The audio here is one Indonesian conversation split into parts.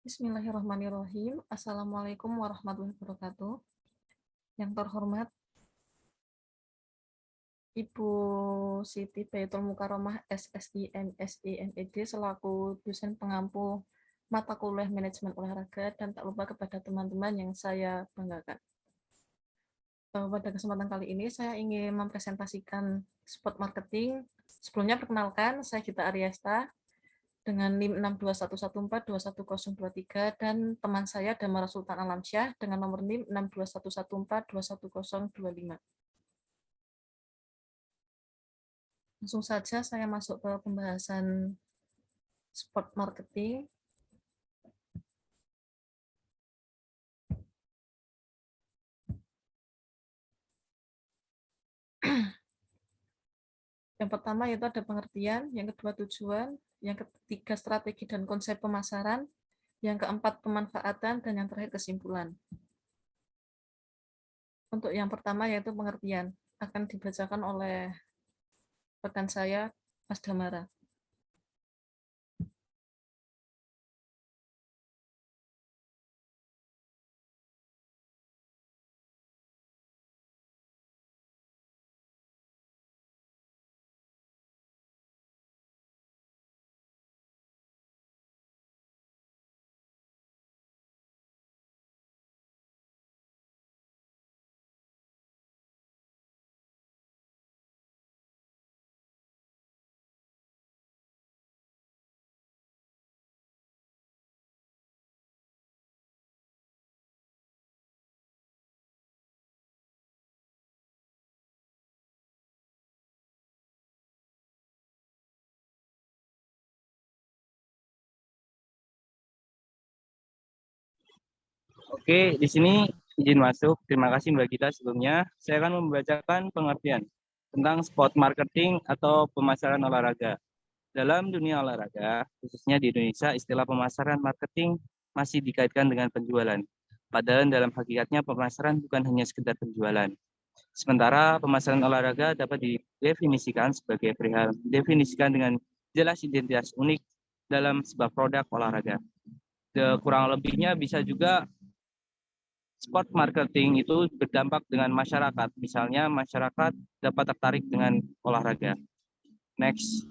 Bismillahirrahmanirrahim. Assalamualaikum warahmatullahi wabarakatuh. Yang terhormat Ibu Siti Baitul Mukarramah SSI MSI MED selaku dosen pengampu mata kuliah manajemen olahraga, dan tak lupa kepada teman-teman yang saya banggakan. Pada kesempatan kali ini saya ingin mempresentasikan spot marketing. Sebelumnya perkenalkan, saya Gita Aryasta dengan NIM 621142103 dan teman saya Damara Sultan Alamsyah dengan nomor NIM 62114211025. Langsung saja saya masuk ke pembahasan spot marketing. Yang pertama yaitu ada pengertian, yang kedua tujuan, yang ketiga strategi dan konsep pemasaran, yang keempat pemanfaatan, dan yang terakhir kesimpulan. Untuk yang pertama yaitu pengertian, akan dibacakan oleh rekan saya, Mas Damara. Oke, di sini izin masuk. Terima kasih Mbak Gita sebelumnya. Saya akan membacakan pengertian tentang spot marketing atau pemasaran olahraga. Dalam dunia olahraga, khususnya di Indonesia, istilah pemasaran marketing masih dikaitkan dengan penjualan. Padahal dalam hakikatnya pemasaran bukan hanya sekedar penjualan. Sementara pemasaran olahraga dapat didefinisikan sebagai perihal mendefinisikan dengan jelas identitas unik dalam sebuah produk olahraga. Kurang lebihnya bisa juga sport marketing itu berdampak dengan masyarakat. Misalnya masyarakat dapat tertarik dengan olahraga. Next.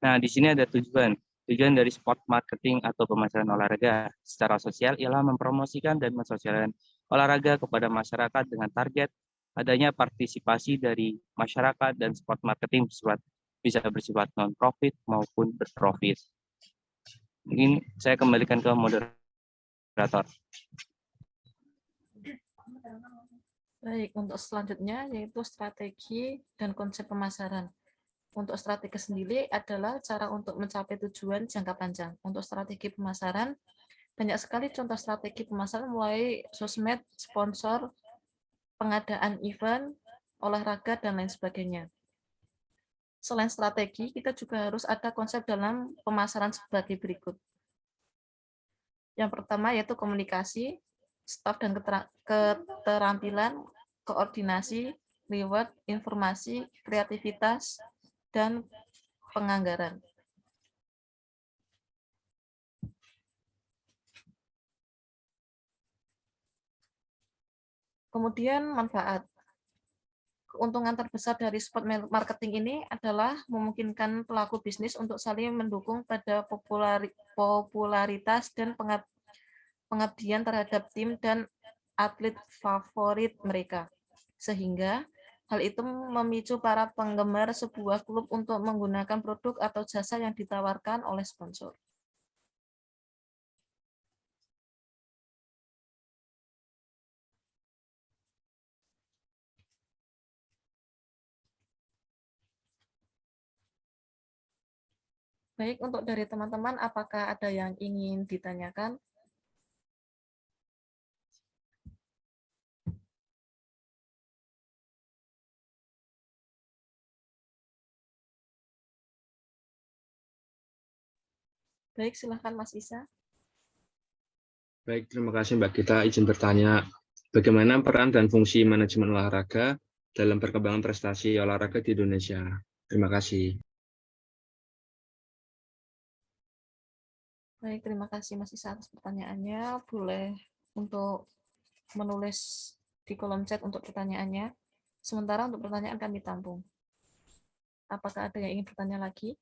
Nah, di sini ada tujuan. Tujuan dari sport marketing atau pemasaran olahraga secara sosial ialah mempromosikan dan mensosialisasikan olahraga kepada masyarakat dengan target adanya partisipasi dari masyarakat, dan sport marketing bisa bersifat non-profit maupun berprofit. Mungkin saya kembalikan ke moderator. Baik, untuk selanjutnya yaitu strategi dan konsep pemasaran. Untuk strategi sendiri adalah cara untuk mencapai tujuan jangka panjang. Untuk strategi pemasaran, banyak sekali contoh strategi pemasaran mulai sosmed, sponsor, pengadaan event, olahraga, dan lain sebagainya. Selain strategi, kita juga harus ada konsep dalam pemasaran sebagai berikut. Yang pertama yaitu komunikasi, staf dan keterampilan, koordinasi, reward, informasi, kreativitas, dan penganggaran. Kemudian manfaat. Keuntungan terbesar dari spot marketing ini adalah memungkinkan pelaku bisnis untuk saling mendukung pada popularitas dan pengabdian terhadap tim dan atlet favorit mereka. Sehingga hal itu memicu para penggemar sebuah klub untuk menggunakan produk atau jasa yang ditawarkan oleh sponsor. Baik, untuk dari teman-teman, apakah ada yang ingin ditanyakan? Baik, silahkan Mas Isa. Baik, terima kasih Mbak Gita. Izin bertanya, bagaimana peran dan fungsi manajemen olahraga dalam perkembangan prestasi olahraga di Indonesia? Terima kasih. Baik, terima kasih Mas Isa atas pertanyaannya. Boleh untuk menulis di kolom chat untuk pertanyaannya. Sementara untuk pertanyaan kami tampung. Apakah ada yang ingin bertanya lagi?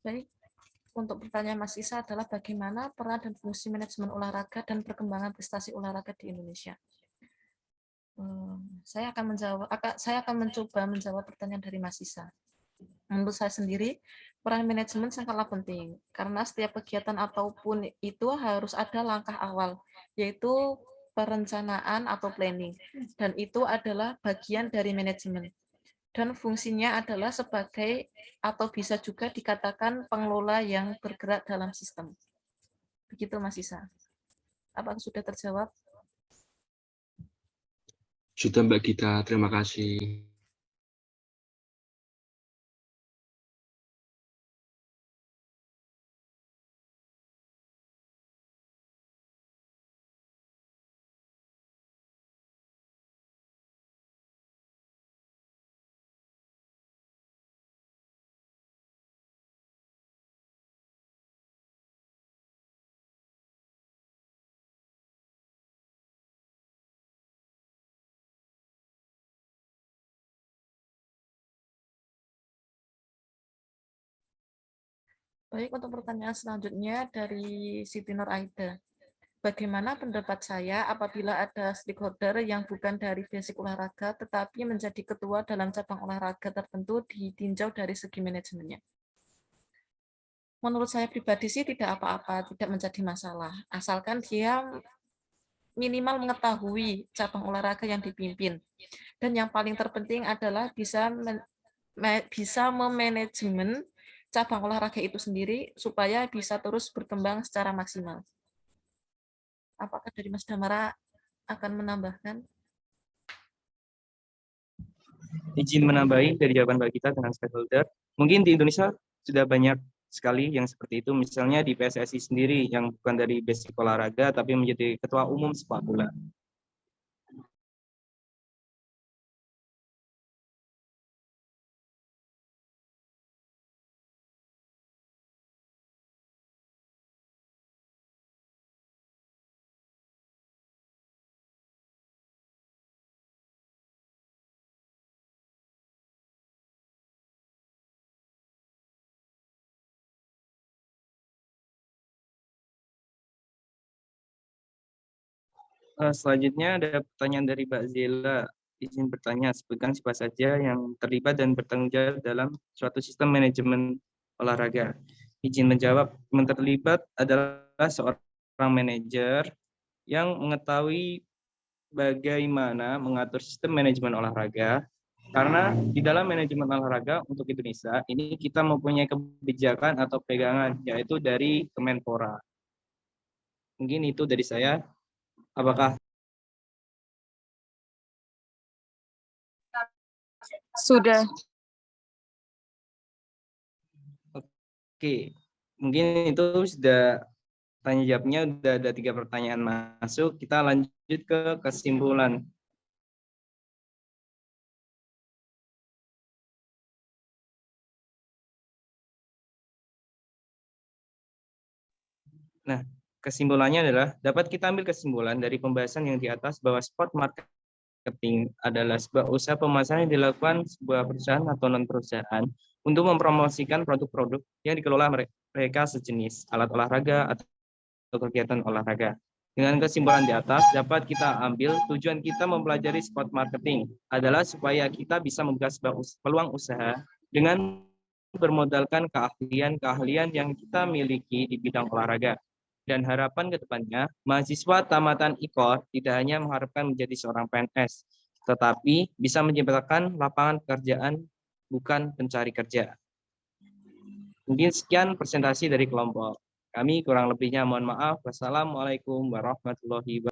Baik, untuk pertanyaan Mas Isa adalah bagaimana peran dan fungsi manajemen olahraga dan perkembangan prestasi olahraga di Indonesia. Saya akan mencoba menjawab pertanyaan dari Mas Isa. Menurut saya sendiri, peran manajemen sangatlah penting karena setiap kegiatan apapun itu harus ada langkah awal, yaitu perencanaan atau planning, dan itu adalah bagian dari manajemen. Dan fungsinya adalah sebagai atau bisa juga dikatakan pengelola yang bergerak dalam sistem. Begitu Mas Isa. Apakah sudah terjawab? Sudah Mbak Gita, terima kasih. Baik, untuk pertanyaan selanjutnya dari Siti Nur Aida. Bagaimana pendapat saya apabila ada stakeholder yang bukan dari basic olahraga tetapi menjadi ketua dalam cabang olahraga tertentu ditinjau dari segi manajemennya? Menurut saya pribadi sih tidak apa-apa, tidak menjadi masalah. Asalkan dia minimal mengetahui cabang olahraga yang dipimpin. Dan yang paling terpenting adalah bisa memanajemen cabang olahraga itu sendiri supaya bisa terus berkembang secara maksimal. Apakah dari Mas Damara akan menambahkan? Izin menambahi dari jawaban Mbak Gita dengan stakeholder. Mungkin di Indonesia sudah banyak sekali yang seperti itu. Misalnya di PSSI sendiri yang bukan dari basic olahraga tapi menjadi ketua umum sepak bola. Selanjutnya ada pertanyaan dari Mbak Zela. Izin bertanya, sebutkan siapa saja yang terlibat dan bertanggung jawab dalam suatu sistem manajemen olahraga. Izin menjawab, yang terlibat adalah seorang manajer yang mengetahui bagaimana mengatur sistem manajemen olahraga. Karena di dalam manajemen olahraga untuk Indonesia, ini kita mempunyai kebijakan atau pegangan, yaitu dari Kemenpora. Mungkin itu dari saya. Apakah Sudah. Oke, mungkin itu sudah tanya jawabnya sudah ada 3 pertanyaan masuk. Kita lanjut ke kesimpulan. Nah, kesimpulannya adalah dapat kita ambil kesimpulan dari pembahasan yang di atas bahwa sport marketing adalah sebuah usaha pemasaran yang dilakukan sebuah perusahaan atau non perusahaan untuk mempromosikan produk-produk yang dikelola mereka sejenis alat olahraga atau kegiatan olahraga. Dengan kesimpulan di atas, dapat kita ambil tujuan kita mempelajari sport marketing adalah supaya kita bisa membuka sebuah peluang usaha dengan bermodalkan keahlian-keahlian yang kita miliki di bidang olahraga. Dan harapan ke depannya, mahasiswa tamatan IKOR tidak hanya mengharapkan menjadi seorang PNS, tetapi bisa menciptakan lapangan pekerjaan, bukan pencari kerja. Mungkin sekian presentasi dari kelompok kami, kurang lebihnya mohon maaf. Wassalamualaikum warahmatullahi wabarakatuh.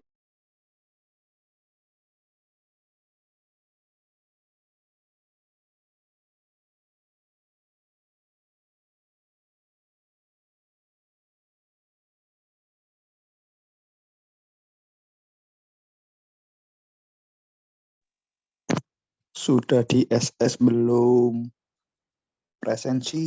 Sudah di SS belum? Presensi